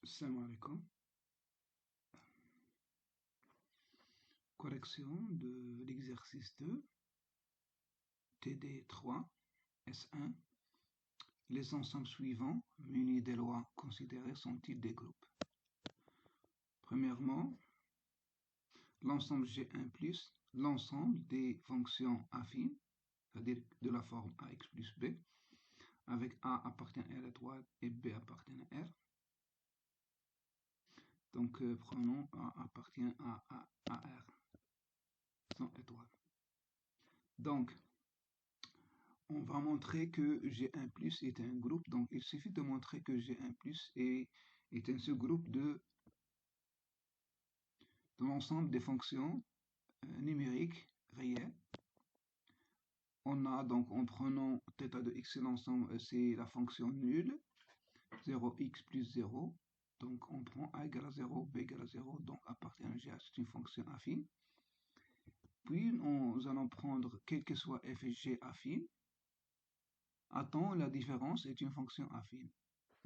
Salam alaikum. Correction de l'exercice 2, TD3, S1. Les ensembles suivants, munis des lois considérées, sont-ils des groupes? Premièrement, l'ensemble G1 plus l'ensemble des fonctions affines, c'est-à-dire de la forme AX plus B, avec A appartient à R étoile et B appartient à R. Donc, prenons A appartient à R, sans étoile. Donc, on va montrer que G1 plus est un groupe. Donc, il suffit de montrer que G1 plus est un sous-groupe de l'ensemble des fonctions numériques réelles. On a donc, en prenant θ de x, l'ensemble, c'est la fonction nulle, 0x plus 0. Donc, on prend a égale à 0, b égale à 0, donc appartient à G, c'est une fonction affine. Puis, nous allons prendre quel que soit f et g affine. Attends, la différence est une fonction affine.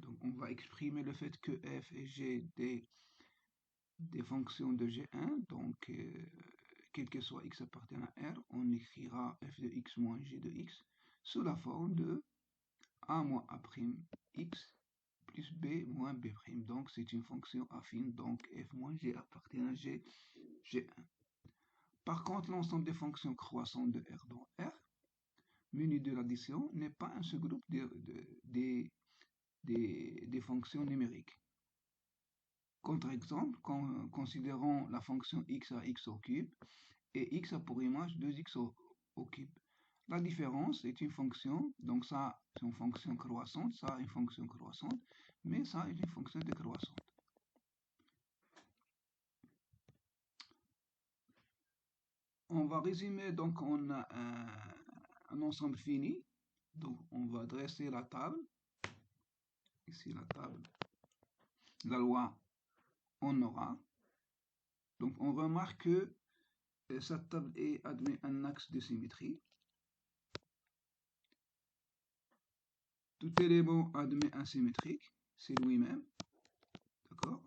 Donc, on va exprimer le fait que f et g des fonctions de G1, donc quel que soit x appartient à R, on écrira f de x moins g de x sous la forme de a moins a' x plus b moins b'. Donc, c'est une fonction affine, donc f moins g appartient à G1. Par contre, l'ensemble des fonctions croissantes de R dans R, muni de l'addition, n'est pas un sous-groupe des fonctions numériques. Contre-exemple, considérons la fonction x à x au cube et x a pour image 2x au cube. La différence est une fonction, donc ça c'est une fonction croissante, ça une fonction croissante, mais ça est une fonction décroissante. On va résumer, donc on a un ensemble fini, donc on va dresser la table, ici la table, la loi on aura. Donc on remarque que cette table admet un axe de symétrie. Tout élément admet un symétrique, c'est lui-même, d'accord?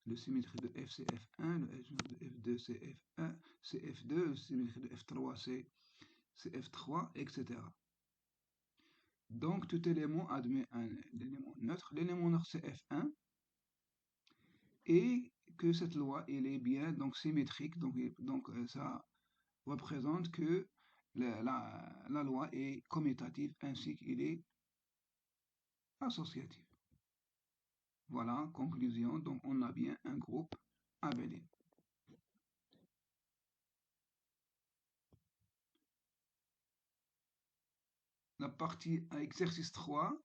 Le symétrique de F c'est F1, le symétrique de F2 c'est F1, c'est F2, le symétrique de F3 c'est F3, etc. Donc tout élément admet un élément neutre. L'élément neutre c'est F1 et que cette loi elle est bien donc symétrique, donc ça représente que la loi est commutative ainsi qu'il est associatif. Voilà, conclusion, donc on a bien un groupe abélien. La partie à exercice 3,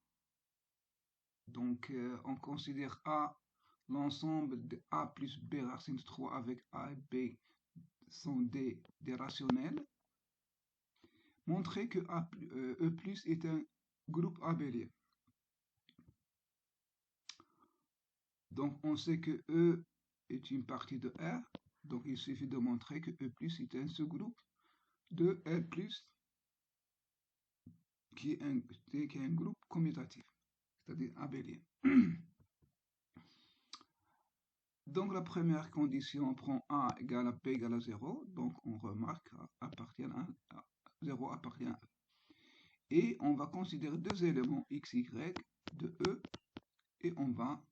donc on considère A, l'ensemble de A plus B racine de 3 avec A et B sont des rationnels. Montrer que E plus est un groupe abélien. Donc on sait que E est une partie de R, donc il suffit de montrer que E plus est un sous-groupe de R plus qui est un groupe commutatif, c'est-à-dire abélien. Donc la première condition, on prend A égale à B égale à 0, donc on remarque 0 appartient à E. Et on va considérer deux éléments x, y de E, et on va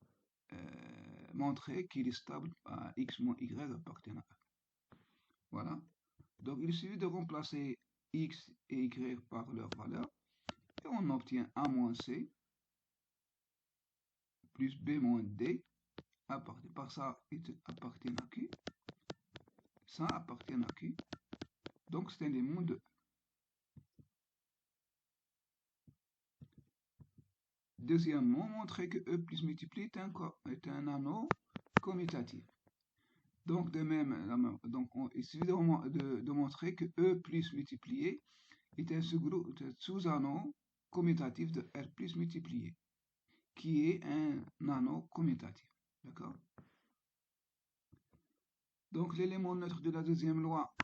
montrer qu'il est stable à x moins y appartient à E. Voilà. Donc il suffit de remplacer x et y par leur valeur, et on obtient A moins C plus B moins D par ça appartient à Q, ça appartient à Q, donc c'est un élément de E. Deuxièmement, montrer que E plus multiplié est un anneau commutatif. Donc de même, donc il suffit de montrer que E plus multiplié est un sous-anneau commutatif de R plus multiplié, qui est un anneau commutatif. D'accord? Donc l'élément neutre de la deuxième loi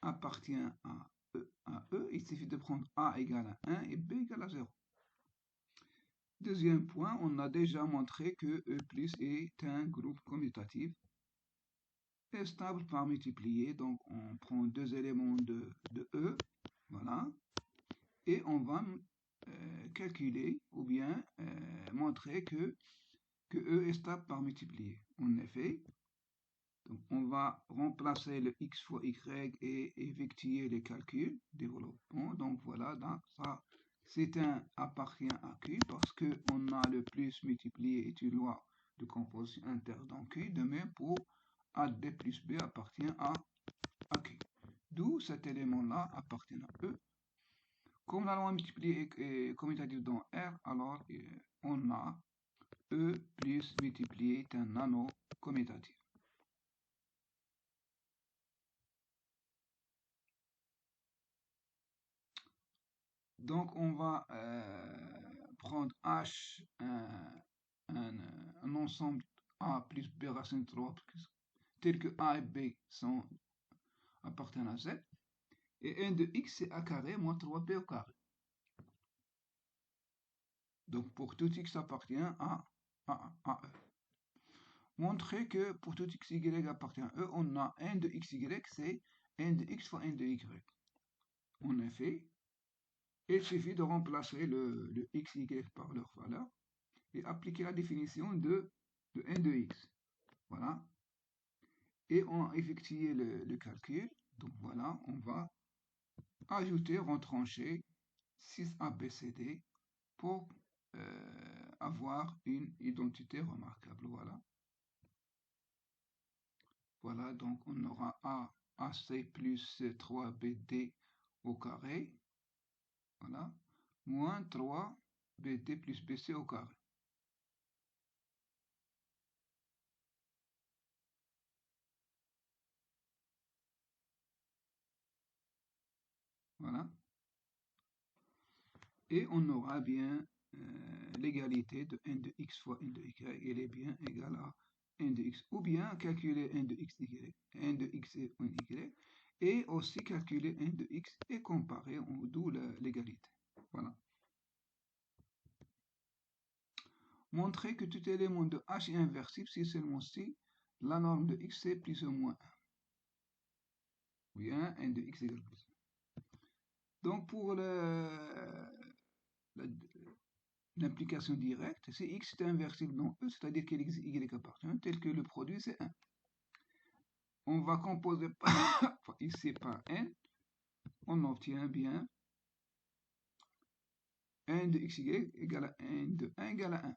appartient à E. Il suffit de prendre A égale à 1 et B égale à 0. Deuxième point, on a déjà montré que E plus est un groupe commutatif est stable par multiplié. Donc, on prend deux éléments de E, voilà, et on va calculer ou bien montrer que E est stable par multiplié. En effet, donc on va remplacer le x fois y et effectuer les calculs, développement. Donc voilà, donc ça, c'est un appartient à Q parce qu'on a le plus multiplié est une loi de composition interne dans Q. De même pour AD plus B appartient à Q. D'où cet élément-là appartient à E. Comme la loi multipliée est commutative dans R, alors on a E plus multiplié est un nano commutatif. Donc, on va prendre H, un ensemble A plus B racine 3, tel que A et B appartiennent à Z. Et n de x, c'est A carré moins 3B au carré. Donc, pour tout x appartient à E. Montrer que pour tout x, y appartient à E, on a n de x, y, c'est n de x fois n de y. En effet, il suffit de remplacer le x, y par leur valeur et appliquer la définition de n de x. Voilà. Et on effectue le calcul. Donc voilà, on va ajouter, retrancher 6ABCD pour avoir une identité remarquable. Voilà. Voilà, donc on aura AC plus 3BD au carré. Voilà. Moins 3BD plus BC au carré. Voilà. Et on aura bien l'égalité de n de x fois n de y, elle est bien égale à n de x. Ou bien calculer n de x, y, n de x et n y, et aussi calculer n de x et comparer, d'où l'égalité. Voilà. Montrer que tout élément de h est inversible si seulement si la norme de x est plus ou moins 1. Ou bien n de x égale plus 1. Donc pour l'implication directe, si x est inversible dans E, c'est-à-dire qu'il existe y appartient, tel que le produit c'est 1. On va composer ici par n, on obtient bien n de xy égale à n de 1 égale à 1.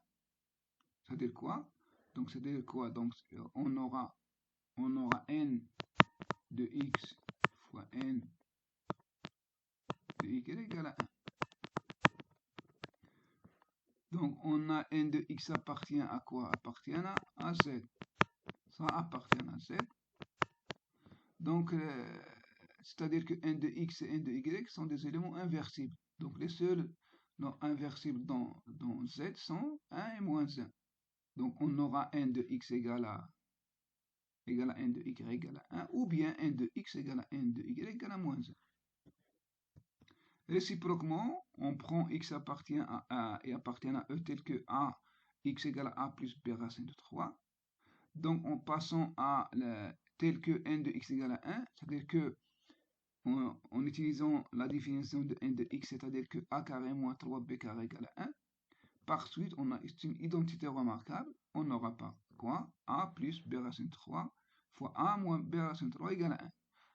C'est-à-dire quoi? Donc c'est-à-dire quoi? Donc on aura n de x fois n de y égale à 1. Donc on a n de x appartient à quoi? Appartient à z. Ça appartient à z. Donc c'est-à-dire que n de x et n de y sont des éléments inversibles. Donc les seuls non inversibles dans z sont 1 et moins 1. Donc on aura n de x égale à n de y égale à 1, ou bien n de x égale à n de y égale à moins 1. Réciproquement, on prend x appartient à A et appartient à E tel que A, x égale à A plus B racine de 3. Donc en passant à tel que n de x égale à 1, c'est-à-dire que en utilisant la définition de n de x, c'est-à-dire que a carré moins 3b carré égale à 1, par suite, on a une identité remarquable, on n'aura pas quoi? A plus b racine de 3 fois a moins b racine de 3 égale à 1.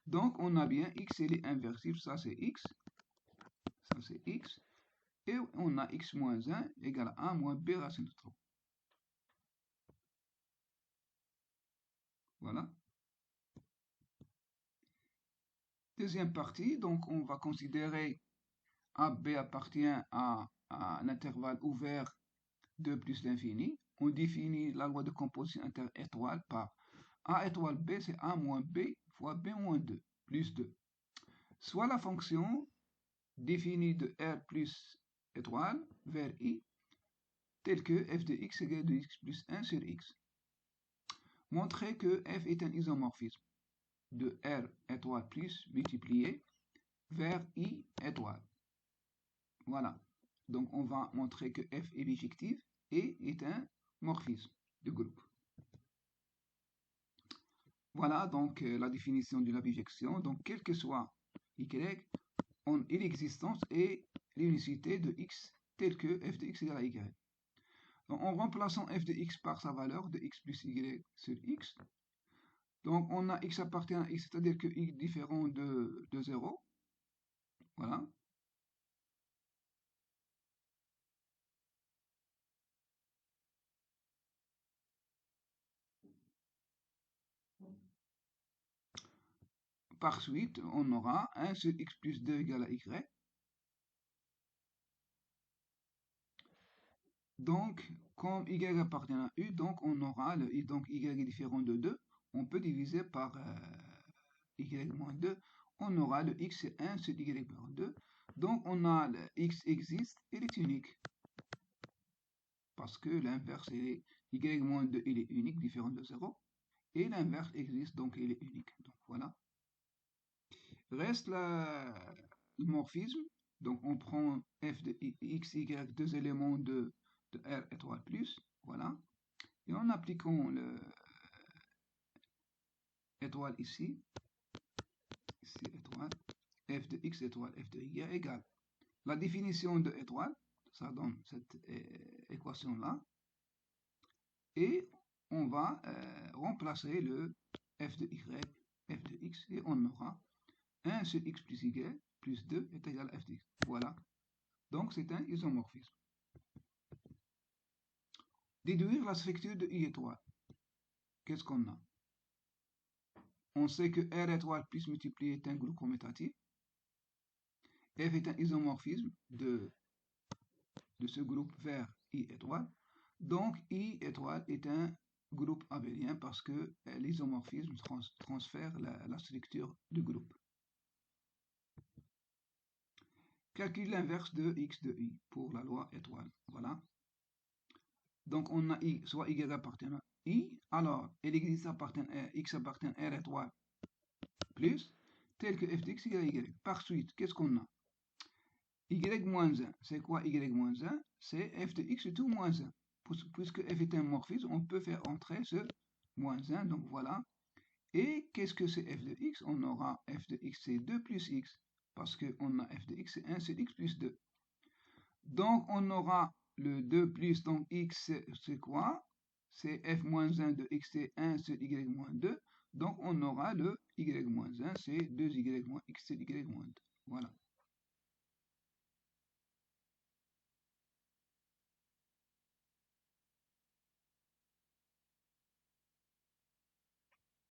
Donc on a bien x, il est inversible, ça c'est x, et on a x moins 1 égale à a moins b racine de 3. Voilà. Deuxième partie, donc on va considérer AB appartient à l'intervalle ouvert 2 plus l'infini. On définit la loi de composition interétoile par A étoile B, c'est A moins B fois B moins 2, plus 2. Soit la fonction définie de R plus étoile vers I, telle que f de x égale de x plus 1 sur x. Montrer que f est un isomorphisme de R étoile plus multiplié vers I étoile. Voilà. Donc, on va montrer que f est bijective et est un morphisme de groupe. Voilà donc la définition de la bijection. Donc, quel que soit y, on est l'existence et l'unicité de x telle que f de x égale à y. Donc, en remplaçant f de x par sa valeur de x plus y sur x, donc on a x appartient à x, c'est-à-dire que x différent de 0. Voilà. Par suite, on aura 1 sur x plus 2 égale à y. Donc, comme y appartient à u, donc on aura le y, donc y est différent de 2. On peut diviser par y moins 2. On aura le x c'est 1 sur y moins 2. Donc, on a le x existe, il est unique. Parce que l'inverse est y moins 2, il est unique, différent de 0. Et l'inverse existe, donc il est unique. Donc, voilà. Reste le morphisme. Donc, on prend f de x, y, deux éléments de R étoile plus. Voilà. Et en appliquant le étoile ici étoile, f de x étoile f de y égale la définition de étoile, ça donne cette équation-là. Et on va remplacer le f de y, f de x, et on aura 1 sur x plus y plus 2 est égal à f de x. Voilà. Donc, c'est un isomorphisme. Déduire la structure de I étoile. Qu'est-ce qu'on a? On sait que R étoile plus multiplié est un groupe commutatif. F est un isomorphisme de ce groupe vers I étoile. Donc, I étoile est un groupe abélien parce que l'isomorphisme transfère la structure du groupe. Calcule l'inverse de x de i pour la loi étoile. Voilà. Donc, on a i, soit y appartient à i, alors x appartient à r étoile plus, tel que f de x égale à y. Par suite, qu'est-ce qu'on a? Y moins 1, c'est quoi y moins 1? C'est f de x tout moins 1. Puisque f est un morphisme, on peut faire entrer ce moins 1, donc voilà. Et qu'est-ce que c'est f de x? On aura f de x, c'est 2 plus x, parce qu'on a f de x, c'est 1 sur x plus 2. Donc, on aura le 2 plus, donc x, c'est quoi? C'est f moins 1 de x, c'est 1 sur y moins 2. Donc, on aura le y moins 1, c'est 2y moins x sur y moins 2. Voilà.